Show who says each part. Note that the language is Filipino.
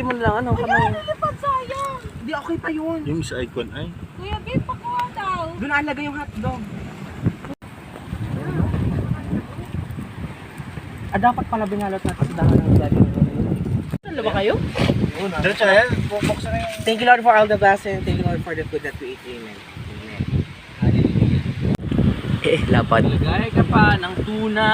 Speaker 1: mo na lang, ano, kamay.
Speaker 2: Lipad sayang.
Speaker 1: Hindi, okay pa yun.
Speaker 3: Yung sa icon ay.
Speaker 2: Kuya Babe, pakuha daw.
Speaker 1: Doon nalagay yung hotdog. Dapat pala binalot natin sa dahon ng gabi. Ano ba kayo?
Speaker 3: Diretso na yan. Buksan na yung...
Speaker 1: Thank you Lord for all the blessings. Thank you Lord for the food that we eat. Amen. Amen. Lapad.
Speaker 4: Gaya ka pa ng tuna.